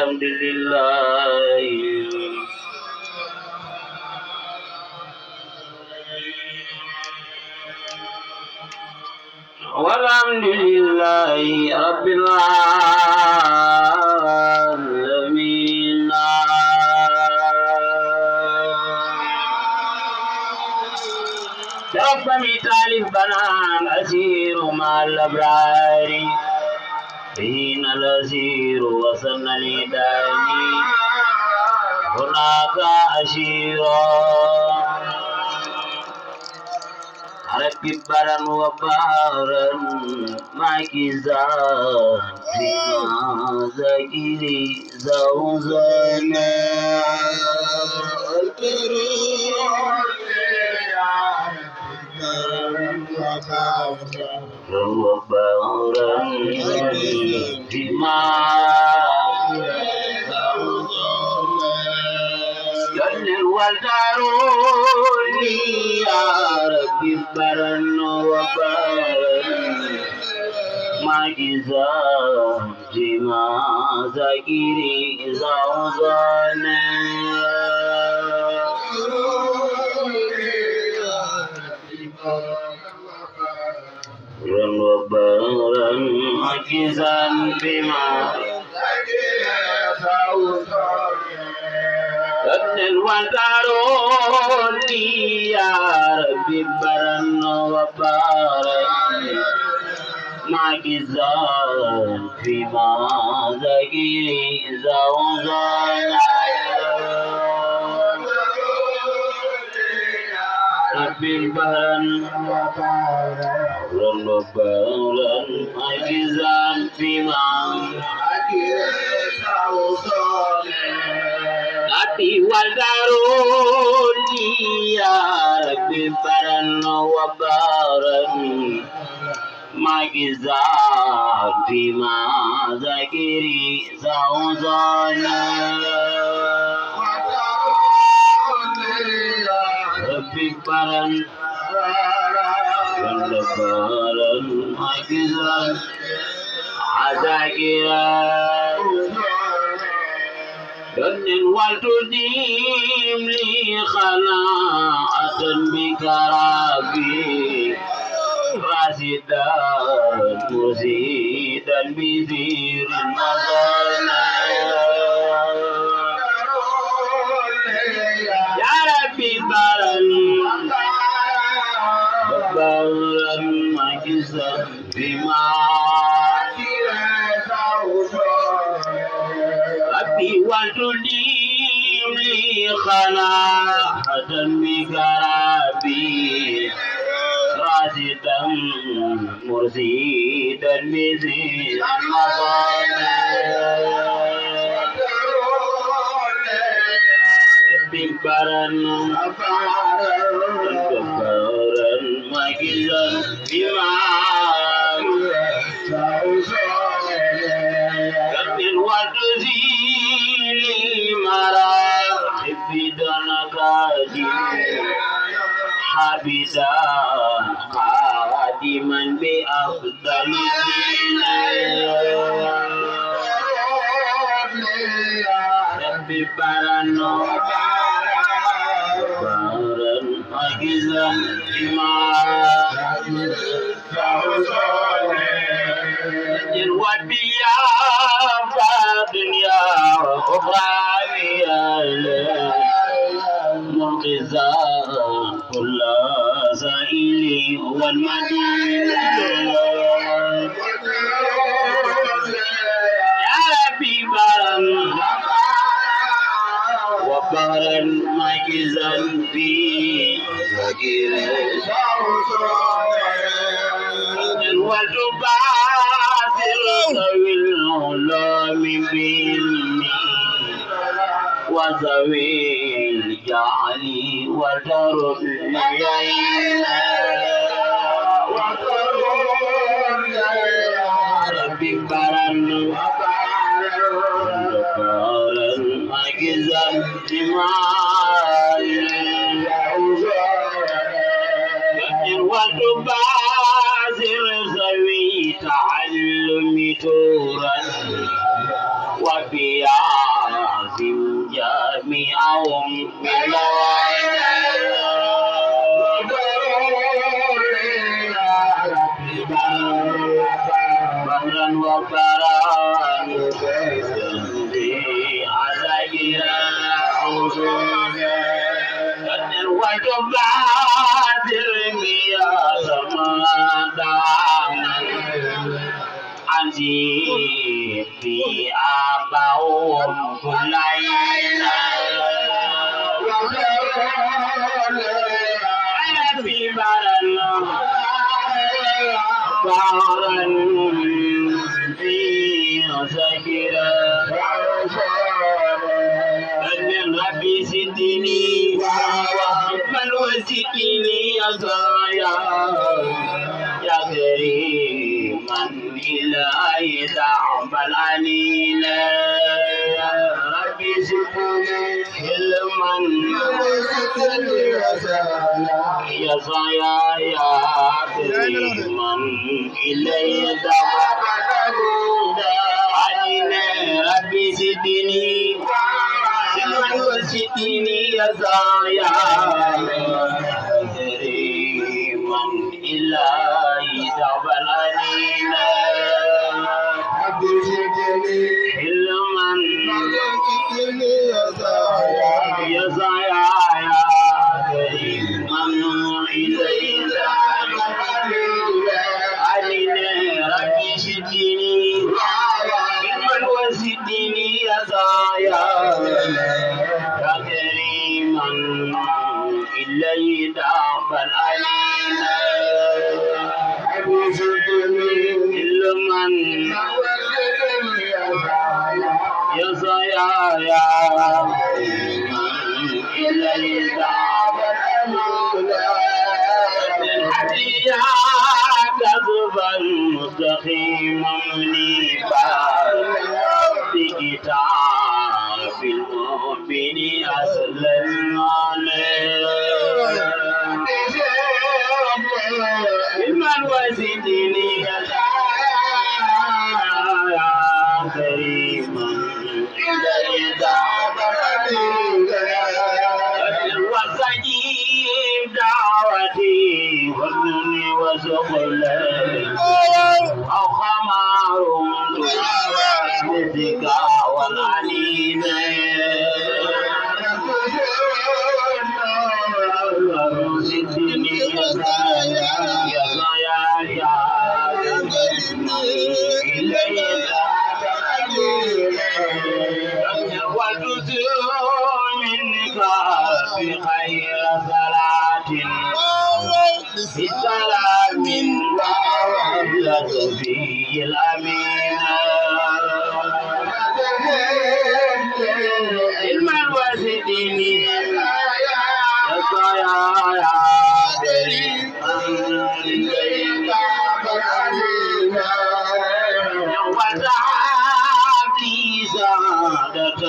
والحمد لله والحمد لله رب العالمين توفني تالف بنان أسير مع الأبرار حين الأسير وصلنا لداني هناك أشيرا ربي برا وبارا معك فيما ذكري زوزنا وبارا فيما يلل والداروني يا ربي برن وبارن ما جزاء جما زكيري زوزانا رن وبارن ما جزاء بما أدنى والداروني يا ربي برن وبارن ما جزاء فيما ذكري زوزانا ربي برن وبارن ما جزاء فيما Ati waldaruni ya Rabbi baran wa baran magizan bima zakiri zauzana Rabbi baran wa baran magizan azakiran ينن والتديم لي خناعة بكرابي راسدا مرسيدا بذير المظلة يا ربي برن برن مجزا بما ربي والتديم لي خناعة بكرابي راسدا مرسيدا بذير المظلة برن مجزا بما وتزيل المراحب دنكادي حبدا قادما بأفضل الدين ربي برن مجزا بما والبيا فالدنيا وأخرى منقذا كل سائلي والمدينة يا ربي برن وبرا مجزا في ذكر وتباثر ذوي العلوم بالني وذوي الجعل وترد اليمين ربي برن مجزا وتباثر ذوي تعلم تورا وبيان وتبادر يا سمادان عزيز في أباهم كل ليلة في بارنا بارا في سكرة من ربي سدني من وسدني يا كريما إلهي تعبل علينا ربي سدني علما يا كريما إلهي تعبل علينا ربي سدني وسدني يا كريما إلهي تعبل علينا حلما يا كريما إلهي تعبل علينا ربي سدني حلما وسدني يا كريما إلهي تعبل علينا علما يا إلهي تعبل علينا كذبا مستقيما منيبا بكتاب المؤمن أسلمنا من وزدني يا كريما إلي وسجيب دعوتي وابنني وسقلي أو خمار مثلك والعنين سدني يا منك في خير صلاة بسلام وعلة في الأمين علما وسدني يا وسعاكي سعادة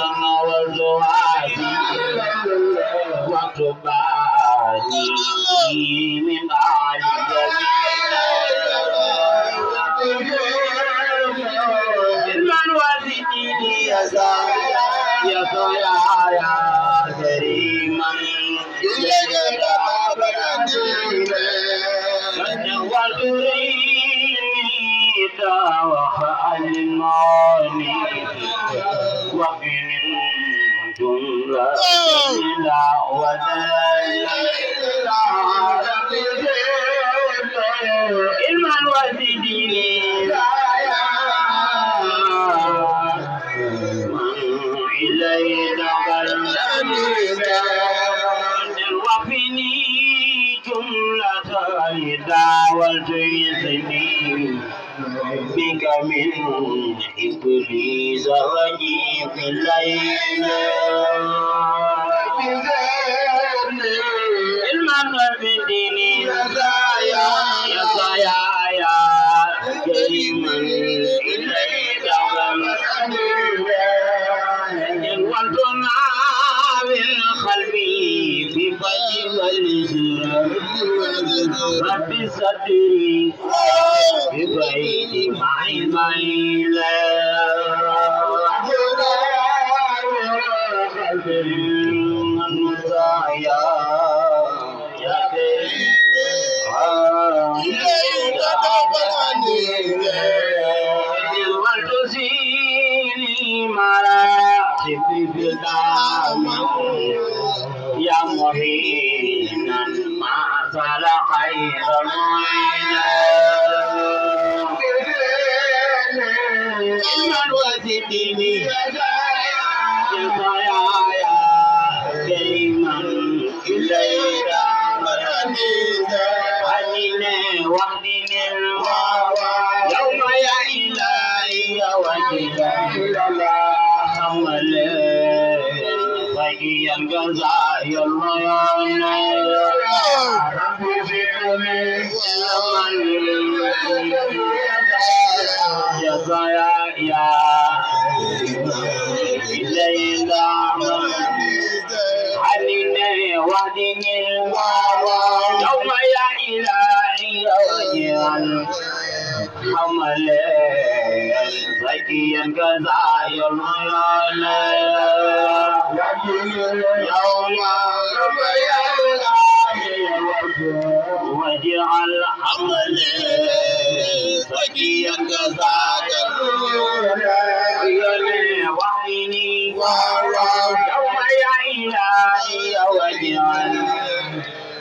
وزهادي وتباني من آل علما وسدني يا كريما وفعلناني وفي جملة لا علما وزدني إلينا وفني جملة دعوة يسني بك من إبليس رجيم الليل المغربين يا كريما إليك وانتنا بالقلبي في فجر الإسلام رب صدري ببعيد معي لا يا محيط وحدي يوم يا إلهي وجهي حمل فجيا جزاء يا إلينا علينا وحدي يوم يا إلهي وجهي حمل زكيا كذا يوم وجعل حمل زكيا كذا وعيني يوم يا إلهي وجعل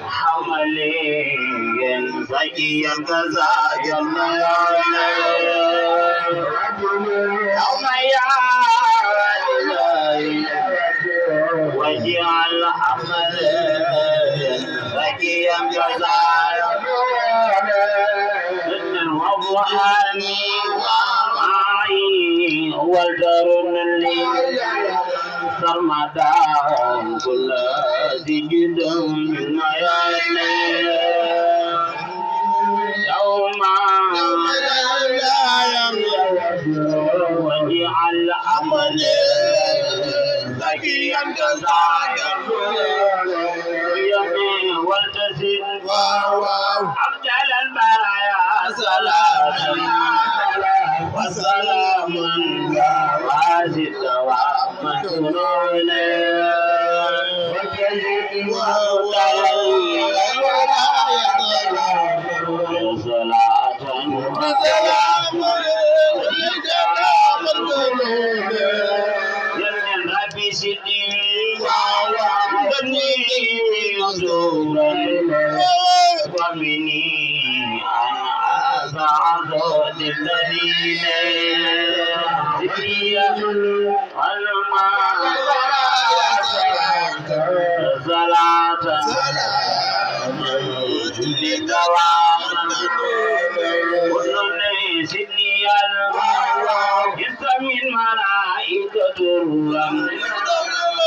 حملي زكيا كذا يوم يا إلهي وجعل حملي زكيا كذا وضحاني معي والدرن لي سرمدا كل سجد من يوم وجعل عملي زكيا كذا يمين والتزم أبدل البرايا صلاة وسلاما وازد ومسنون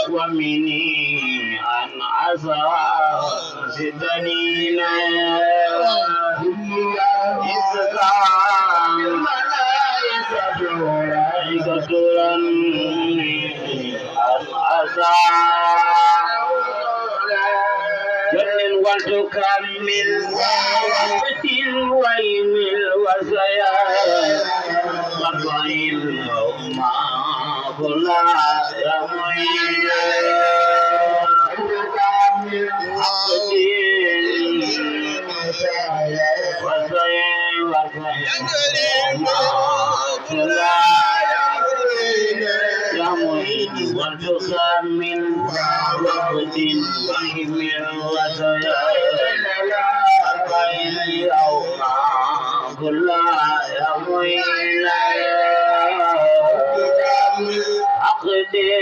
ومني أن عزا زدني إسلام ملائكة أن عزا جن وتكمل وتل ويمل وزيا وضعيل ما كلا يمين وتكمل وقت وحمل وسيال اليوم كل يومين أقدم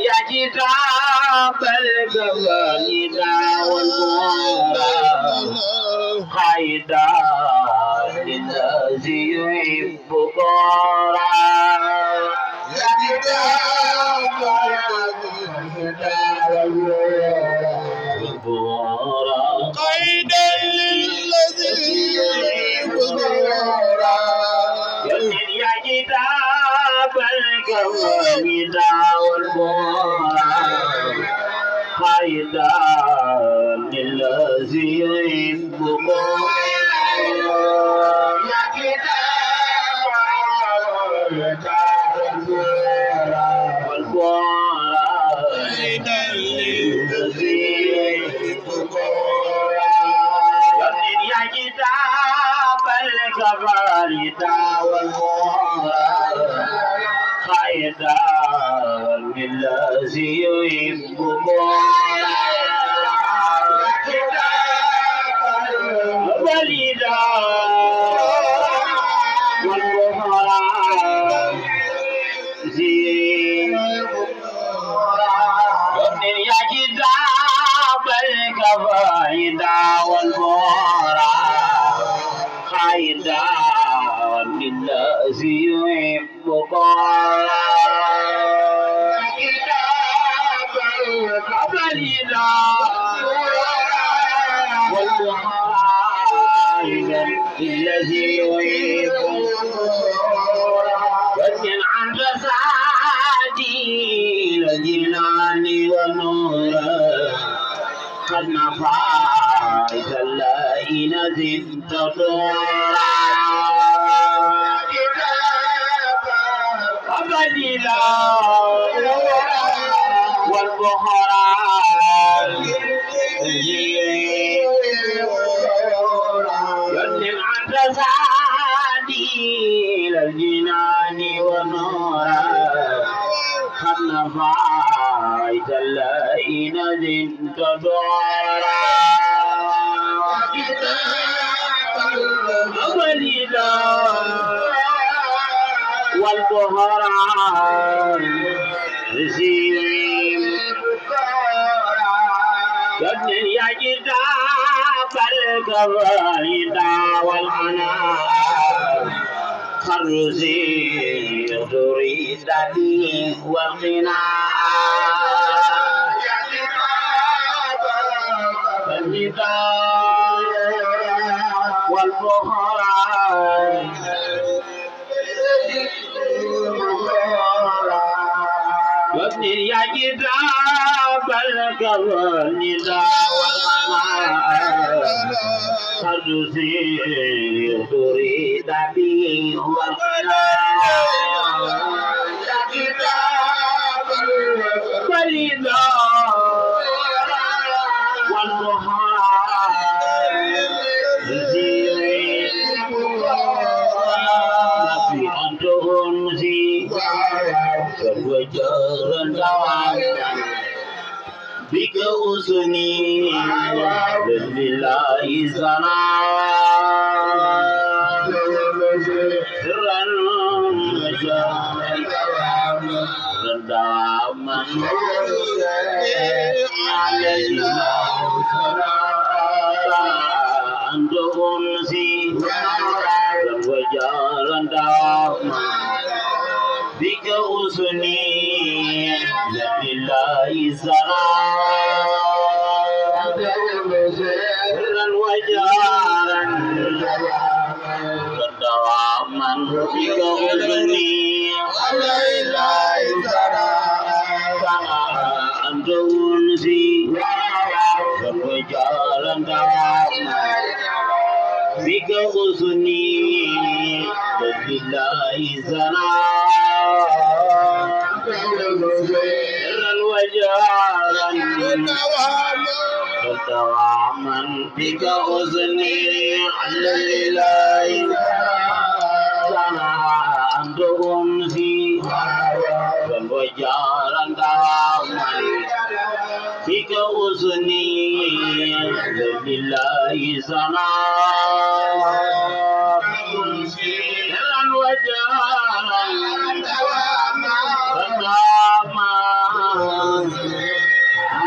يا كتاب الكواليد قيدا للذي يحب قرا يا كتاب قيدا للذي يحب قرا يا كتاب الكواليد قيدا للذي يحب الذي يحب ولدا والبهرا أنت سعدي الجنان ونورا قد نفعت اللئين زدت دورا أبدلا والبهران يسلم أنت سعدي الجنان ونورا قد نفعت اللئين زدت دورا أبدلا والبهران رسيم يدن يا كتاب الكوارث والعناء خرزي تريد لي والغناء يا كتاب الكتاب والبهران وابني يا كتاب الكوارث والعناء خرزي تريد لي والغناء يا كتاب الكوارث والبهران نبي أنت أنسي وجرا بك أسني لله زنا سرا داما على أنت أنسي وجرا داما بك أسني لله زنا سرا وجارا دواما بك أسني لله زنا أنت أنسي وجارا دواما بك أسني لله زنا سرا وجارا دواما بك أسني لله زنا أنت أنسي وجارا دواما بك أسني لله زنا سرا وجارا دواما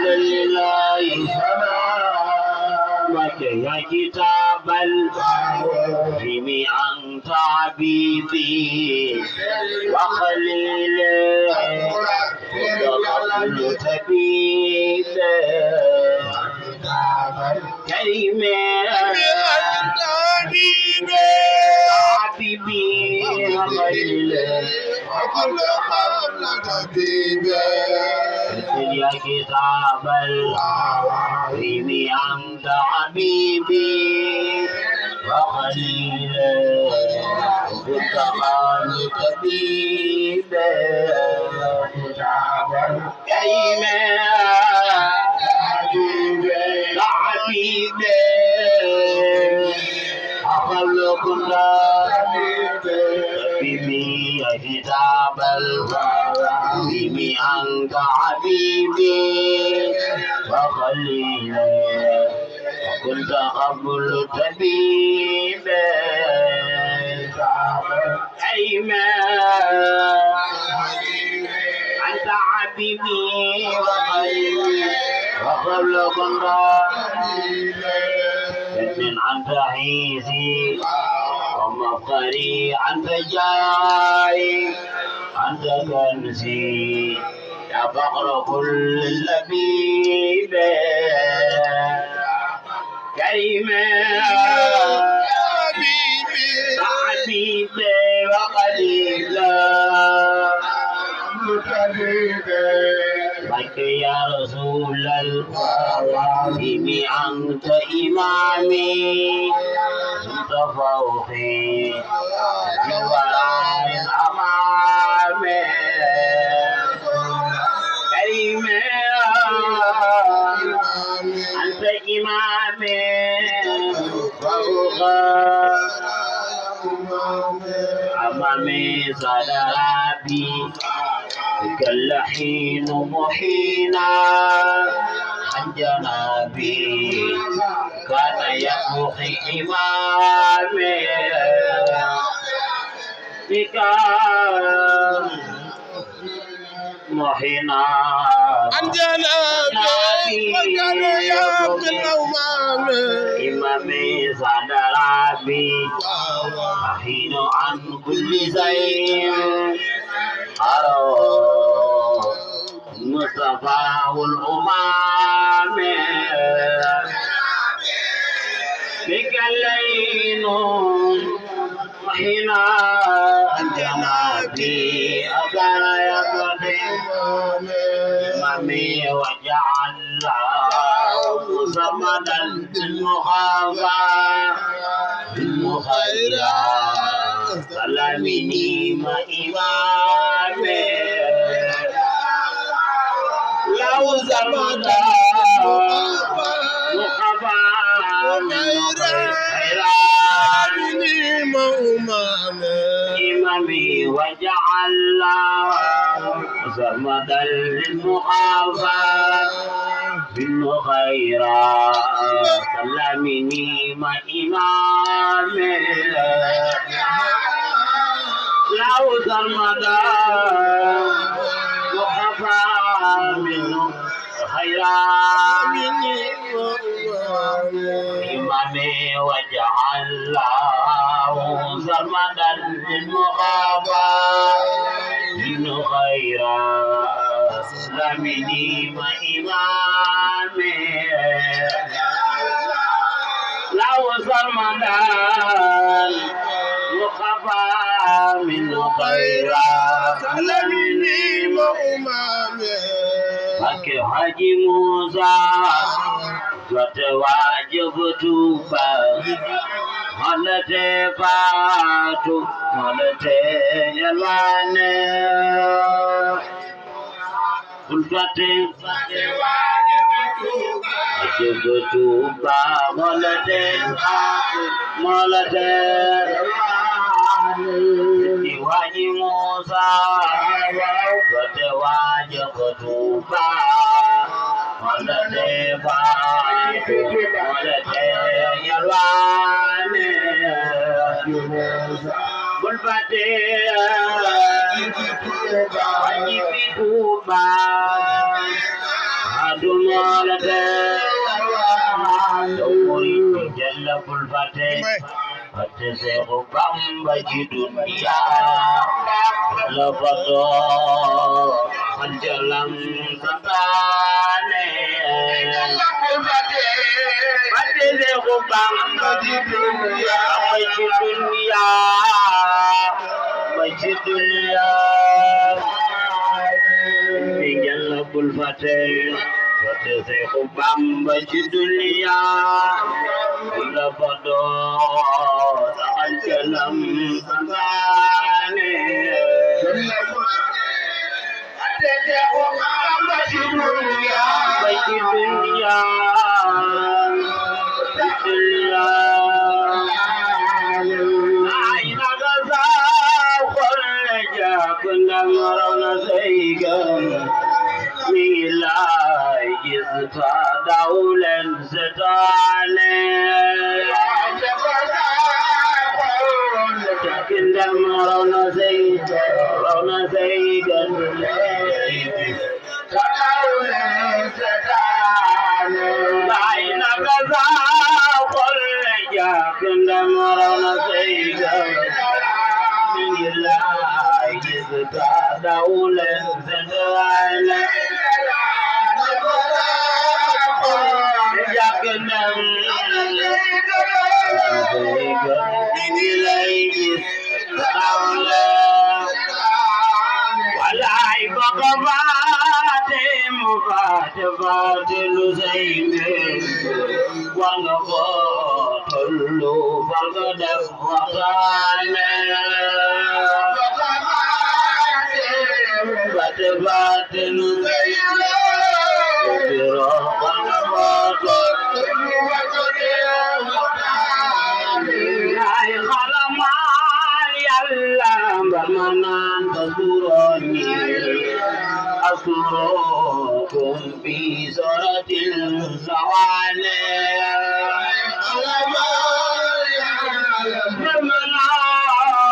لله سلامك يا كتاب الكريم أنت حبيبي وخليلي وقبل تبيبي كريم أنت حبيبي وخليلي وقبل تبيبي يا كتاب الكريم أنت حبيبي وخليلي كنت قال طبيبي كريم حبيبي أخلق حبيبي يا كتاب الكريم أنت حبيبي وخليلي كنت قبل طبيبي أيمن أنت حبيبي وخليلي وقبل كنت من أنت حيثي ومفخري أنت جاي أنت كنزي يا فقر كل اللبيب كريم حبيبي وقليلا بك يا رسول الدين أنت إمامي أنت فوقي في وراء الأمام كريم أنت إمامي فوق أمامي صدرابي كاللحين محينا عن جنابي كان يبخي إمامي بك محينا عن جنابي وكان يبخي الأمامي إمامي صدرابي محين عن كل زين أرى مصطفى والأمام بك الليل حين جنابي أثر يقضي إمامي وجعل صمدا بالمخافى بالمخيرا سلامني ما إمامي لو زمدا مخافى إمامي وجعل صمدا للمخافى بالخيرا سلامني ما إمامي لو سرمدا وخفى منه خيرا إمامي وجعل سرمدا للمخافى منه خيرا سلامني ما إمامي لو سرمدا وخفى منه خيرا سلمني وأمامي فك حاجي موسى وتواجب توبا هلتي فاتو هلتي يلواني كلفتي واجب توبا هلتي فاتو هلتي Diwaji Musa, Diwaji Kutuba, Holiday Party, Holiday Yalwane, Bulbate, Waji Kutuba, Adunolade, Doi Jalla Bulbate. Atese Bamba Jidunia Lavato Anjalam Satane Atese Bamba Jidunia Bajidunia Nijala Bulfate Atese Bamba Jidunia Lavato Anjalam Santane Atete Bamba Jidunia Bajidunia Aina gaza Kholeja Kundam Rona Seigan Milai Jizta Daulen Zetane Kundam Rona Seigan Daulen Zetane Aina gaza Kholeja Kundam Rona Seigan Milai Jizta Daulen Zetane Walai فات لزين ونبات اللو فقد وغانا فات لزين ونبات ay khalaman yalla bamanan basurani asurukum fi suratil zawale khalaman yalla bamanani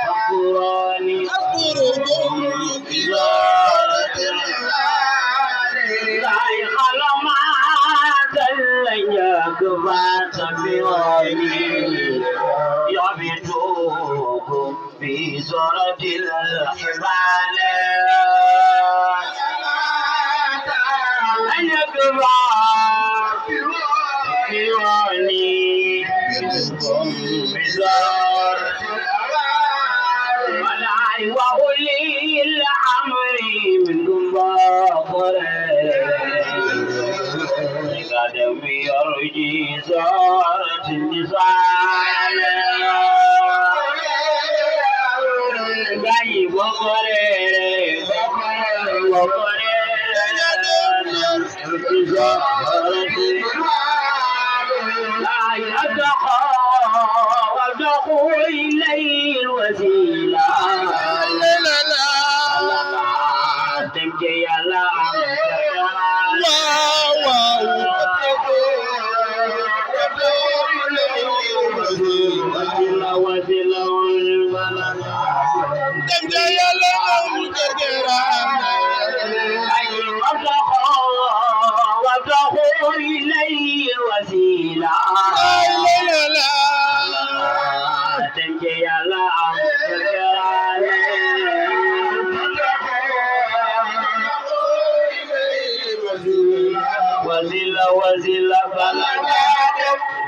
basurani asurukum fi suratil zawale ay khalaman dallanya كفاتبيوني يعبدوكم في سورة الحبال أن كفاتبيوني في سورة الحبال وأولي الأمر منكم قدم يرجي زارة النساء جاي بقرير لا يتقى وتقوا إليه الوسيلة تمشي على وتقول إليه الوسيلة تمشي على وزيلة بلد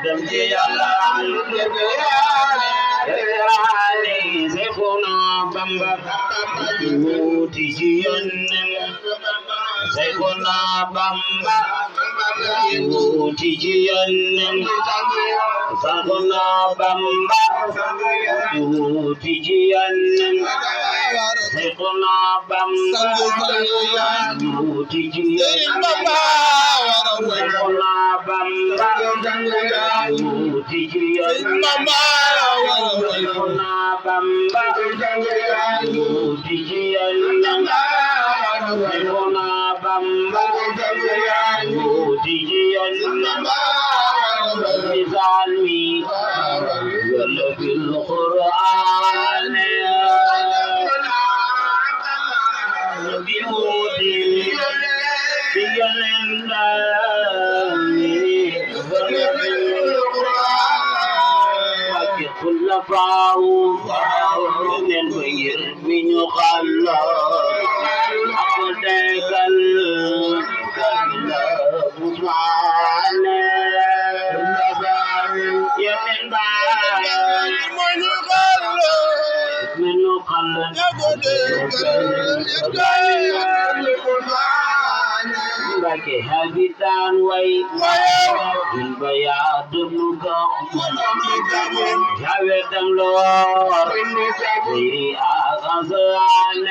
تمشي على سيخونا بمبا يوتيجيون سيخونا بمبا يوتيجيون سيخونا بمبا يوتيجيون سيخونا بمبا يوتيجيون سيخونا بمبا يوتيجيون Sona bamba, mujian Sona bamba, mujian Mizalmi, walafil Quran, biudi, bialenda. كل فاو من البير من يخلى أقدك الكلا بسمعنا يمن بعد من يخلى أقدك بك هابتان وي البياض نقام جاوتم لور سيري آغازان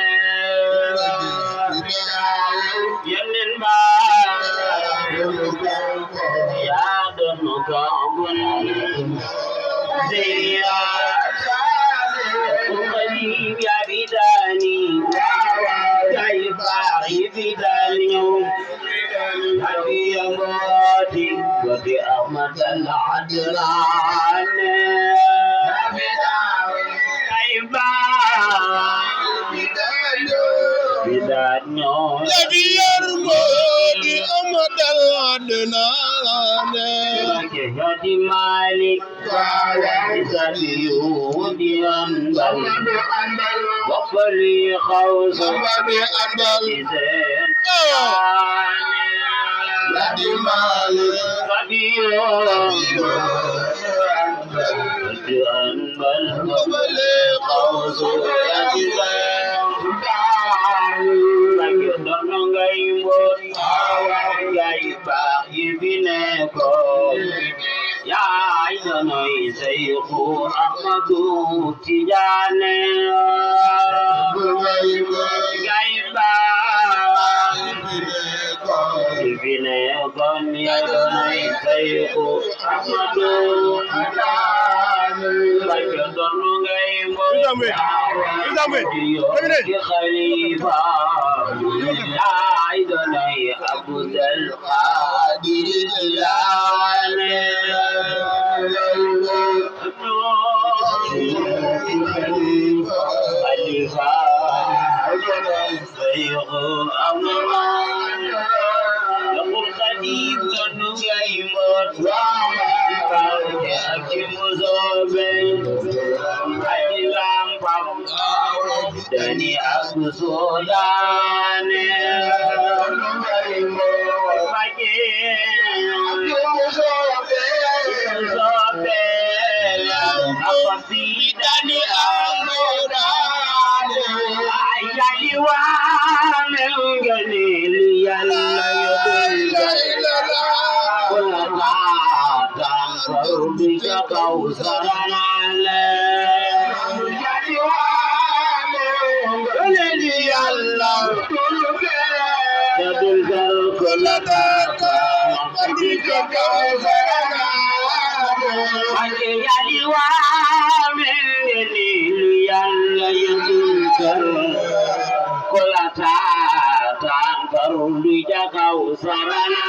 يمن با ياد نقام سيري قليب يا بداني كيف بداني حبي موتي ودي أحمد العدران كيف بداني يبي يرمي أحمد العدران كهدي مالك سبيودي أنبل وقلي خوص إذن Ladi malu, ladi Tuhan balik kau sudah Seykh Ahmadu Tijaane gayba ibine kon ya doonay Seykh Ahmadu Tijaane bajo doonu ngay di khalifa ay doonay Abdul Qadir Jilaani khalifa Seykh Ahmadu yaqul Khadim doonu ngay mot Dani aku sodane Pagi Apa bidani amurane Ayali wa Menggani liyalla Kulatan Farudika kau saranale Allah Jadul gal kulataka Padika kausarana Pake yaliwa Mengeni liyalla yadul kulataka Farudika kausarana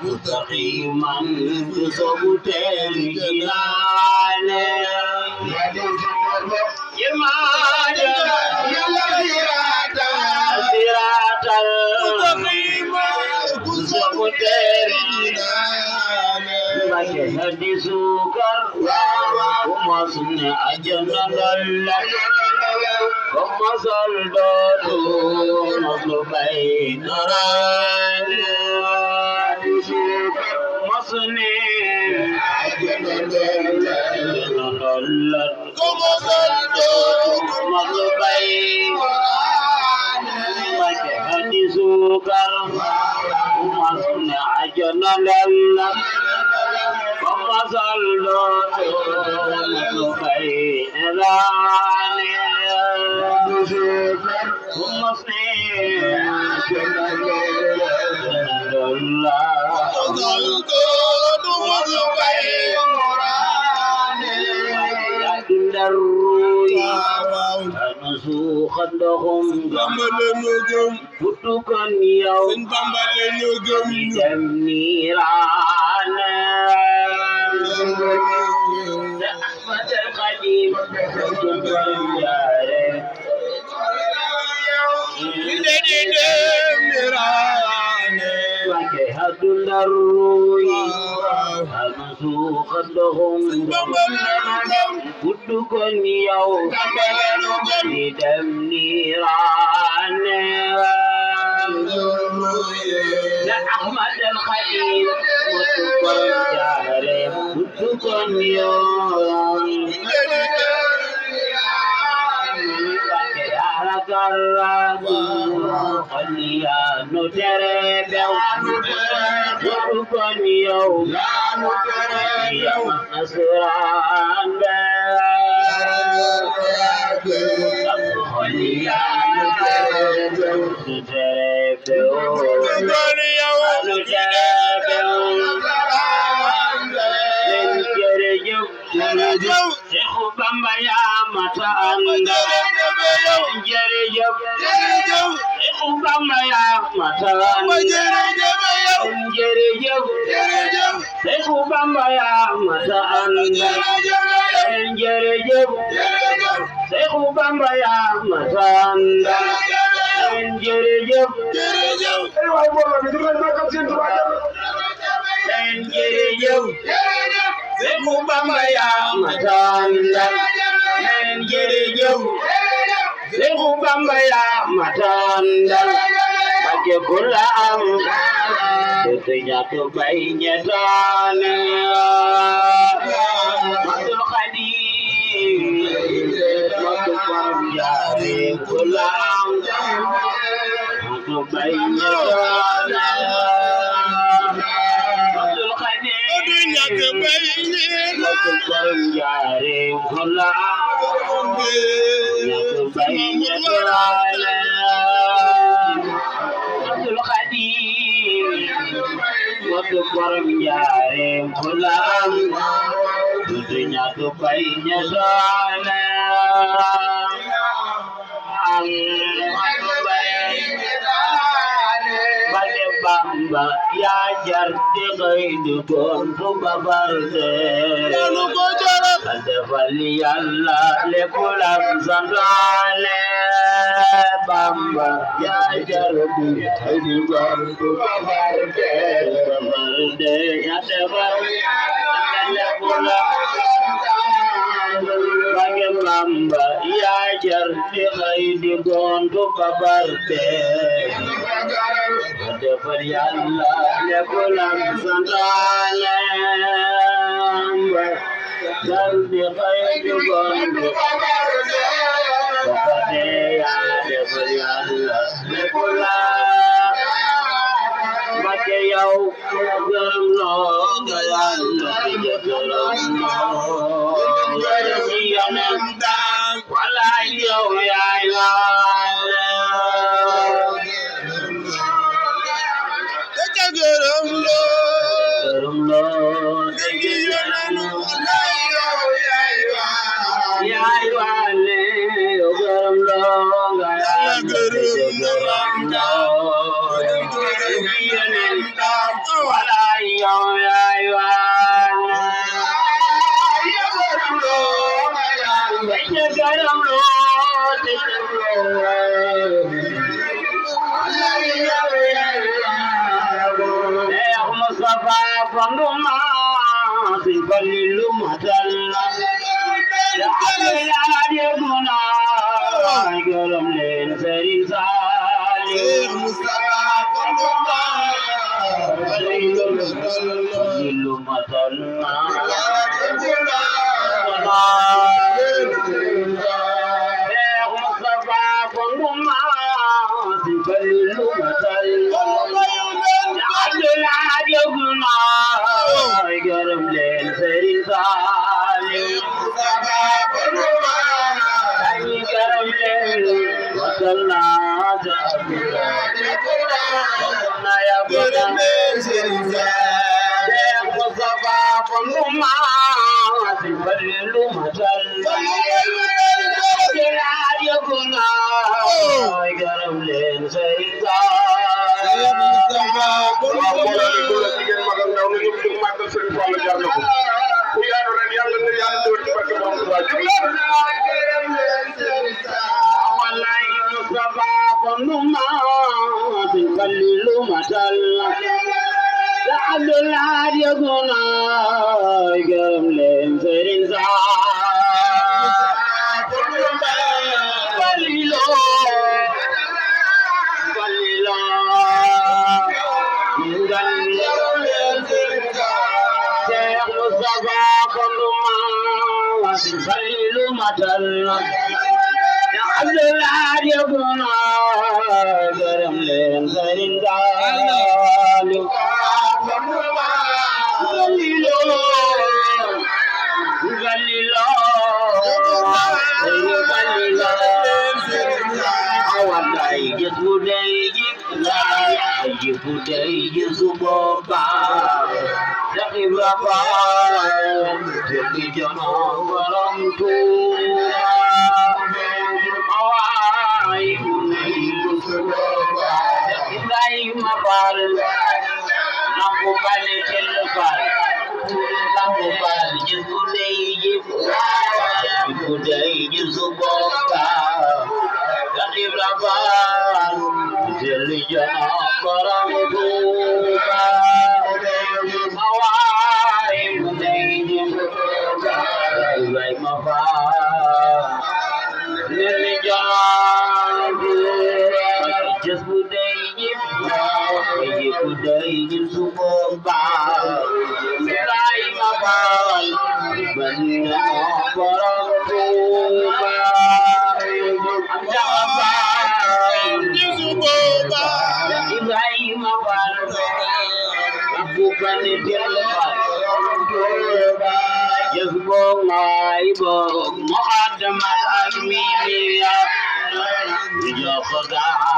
مستقيما بصوت الجنان Hadi sukar umasnya ajana lalla umasal dadu maslubai naran hadi sukar umasnya ajana lalla umasal dadu maslubai hadi sukar umasnya ajana lalla Sallu bainani umasni butukan yow dem nirana Ahmad al-Qadim Wajahatul Darui Al-Masukhat lahum Butukan yaw Idam nirana Ahmad al-Qadim Butukan jare Butukan yaw Kalianu terebew Butukan yaw Nasran Kalianu terebew Seykh Bamba ya mata anda jerejef Seykh Bamba ya mata anda jerejef Seykh Bamba ya mata anda jerejef Seykh Bamba ya mata anda jerejef ay bolo bi dugal makam sen tuba jerejef Seykh Bamba ya mata anda jerejef Seykh Bamba ya mata anda Mbàkke ku la am te ñàkk bay ñetaane Abdul Xadim matu borom jaare ku la am ñàkk bay ñetaane Abdul Xadim ñàkk bay matu borom jaare ku la am ñàkk bay ñetaane Abdul Xadim matu borom jaare ku la am ñàkk bay ñetaane Bade Bamba yaa jar di xëy di gontu ba barde defal Yàlla lépp lam santaane Bamba yaa jar di xëy di gontu ba barde yaa defal lépp lam Bade Bamba yaa jar di xëy di gontu ba barde defal Yàlla lépp lam santaane jar di xëy di gontu ba barde yaa defal Yàlla lépp lam Mbàkke yow gërëm loo nga Yàlla gërëm loo walaay yow yaay waale gërëm loo yaay waale yow gërëm loo nga Yàlla gërëm loo walaay yow yaay waale Mustafa Fanduma Sifalilu Matalla Yadeguna Gërëm leen Sëriñ Saaliw Mustafa Fanduma Sifalilu Matalla Mustafa Fanduma Sifalilu Matalla gërëm leen Sëriñ Saaliw ay gërëm leen wasal naa na ya gërëm leen Sëriñ Saaliw Mustafa Fanduma Sifalilu Matalla gërëm leen Sëriñ Sifalilu Matalla Abdullah yabuna gërëm leen Sëriñ Saaliw awaday gis bu dey gis bu dey gis bu baax Ibra Faal jëkki jono borom Tuuba awaay Ibrahima Faal Lampu Bale Tel Faal Lampu Faal gis bu dey gis bu baax Ibra Faal jëkki jono borom Tuuba just would they يسبق معيبه مقدم الأميمية يجوك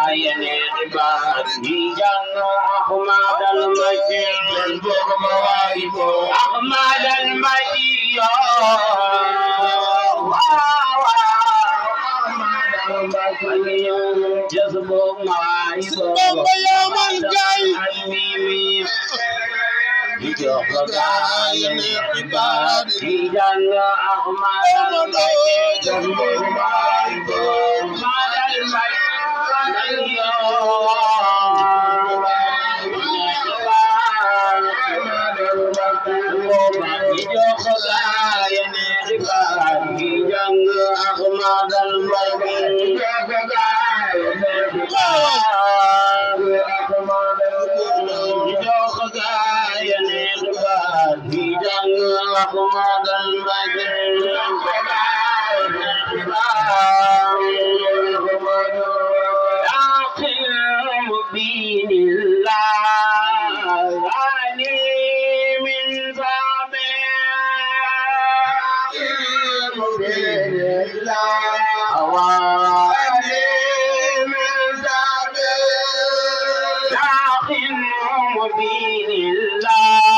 عين عباد يجن أحمد المجيد يسبق معيبه أحمد المجيد يسبق معيبه يا من جاي يجوك عين عباد يجن أحمد المجيد يسبق معيبه مبين الله علي من صعبه مبين الله علي من صعبه لكن مبين الله